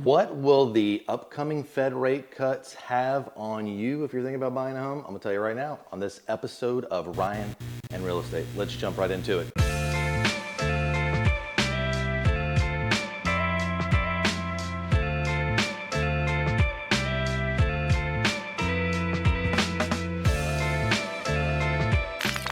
What will the upcoming Fed rate cuts have on you if you're thinking about buying a home? I'm gonna tell you right now on this episode of Ryan and Real Estate. Let's jump right into it.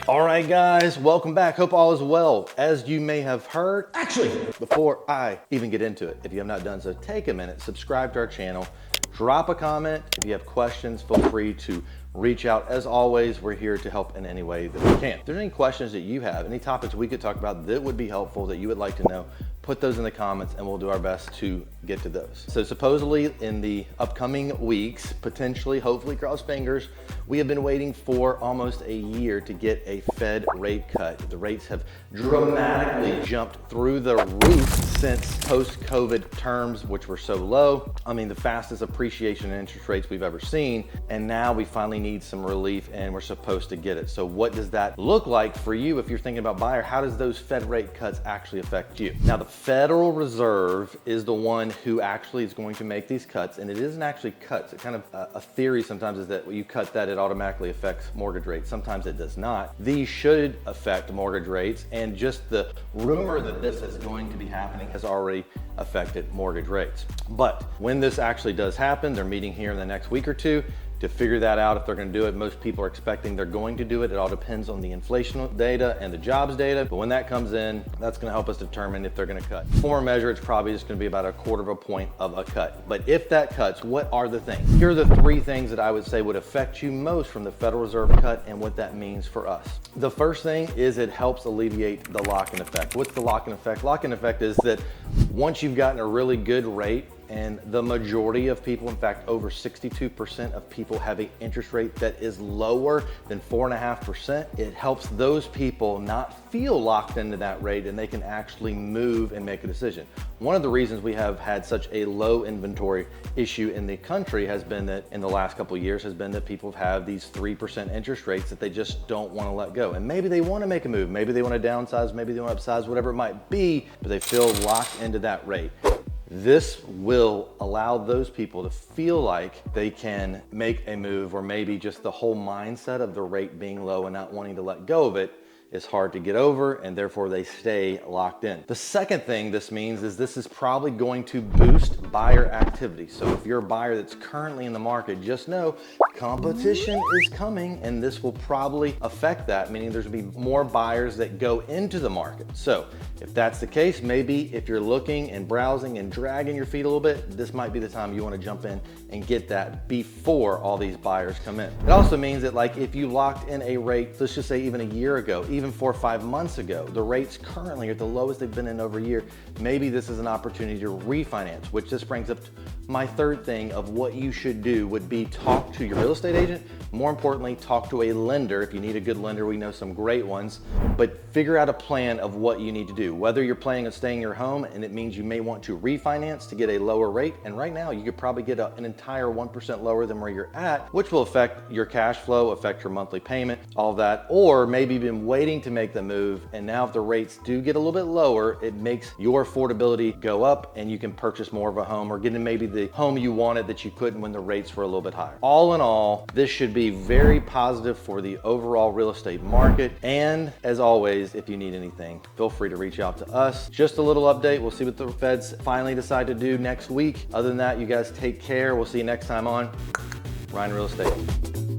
All right, guys, welcome back. Hope all is well. As you may have heard, actually, before I even get into it, if you have not done so, take a minute, subscribe to our channel, drop a comment. If you have questions, feel free to reach out. As always, we're here to help in any way that we can. If there's any questions that you have, any topics we could talk about that would be helpful, that you would like to know, put those in the comments and we'll do our best to get to those. So supposedly in the upcoming weeks, potentially, hopefully, cross fingers, we have been waiting for almost a year to get a Fed rate cut. The rates have dramatically jumped through the roof since post-COVID terms, which were so low. I mean, the fastest appreciation in interest rates we've ever seen. And now we finally need some relief and we're supposed to get it. So what does that look like for you if you're thinking about buyer? How does those Fed rate cuts actually affect you? Now, the Federal Reserve is the one who actually is going to make these cuts, and it isn't actually cuts. It kind of a theory sometimes is that when you cut that, it automatically affects mortgage rates. Sometimes it does not. These should affect mortgage rates, and just the rumor that this is going to be happening has already affected mortgage rates. But when this actually does happen, they're meeting here in the next week or two to figure that out if they're going to do it. Most people are expecting they're going to do it. It all depends on the inflation data and the jobs data. But when that comes in, that's going to help us determine if they're going to cut. For a measure, it's probably just going to be about 1/4 point of a cut. But if that cuts, what are the things? Here are the 3 things that I would say would affect you most from the Federal Reserve cut and what that means for us. The first thing is it helps alleviate the lock-in effect. What's the lock-in effect? Lock-in effect is that once you've gotten a really good rate, and the majority of people, in fact, over 62% of people have an interest rate that is lower than 4.5%. It helps those people not feel locked into that rate and they can actually move and make a decision. One of the reasons we have had such a low inventory issue in the country has been that in the last couple of years has been that people have these 3% interest rates that they just don't want to let go. And maybe they want to make a move, maybe they want to downsize, maybe they want to upsize, whatever it might be, but they feel locked into that rate. This will allow those people to feel like they can make a move, or maybe just the whole mindset of the rate being low and not wanting to let go of it is hard to get over, and therefore they stay locked in. The second thing this means is this is probably going to boost buyer activity. So if you're a buyer that's currently in the market, just know competition is coming, and this will probably affect that, meaning there's gonna be more buyers that go into the market. So if that's the case, maybe if you're looking and browsing and dragging your feet a little bit, this might be the time you want to jump in and get that before all these buyers come in. It also means that, like, if you locked in a rate, let's just say even a year ago, even 4 or 5 months ago, the rates currently are the lowest they've been in over a year. Maybe this is an opportunity to refinance, which this brings up my third thing of what you should do would be talk to your real estate agent. More importantly, talk to a lender. If you need a good lender, we know some great ones, but figure out a plan of what you need to do. Whether you're planning on staying in your home and it means you may want to refinance to get a lower rate, and right now you could probably get an entire 1% lower than where you're at, which will affect your cash flow, affect your monthly payment, all that. Or maybe you've been waiting to make the move, and now if the rates do get a little bit lower, it makes your affordability go up and you can purchase more of a home or get in maybe the home you wanted that you couldn't when the rates were a little bit higher. All in all, this should be very positive for the overall real estate market. And as always, if you need anything, feel free to reach out to us. Just a little update. We'll see what the Feds finally decide to do next week. Other than that, you guys take care. We'll see you next time on Ryan Real Estate.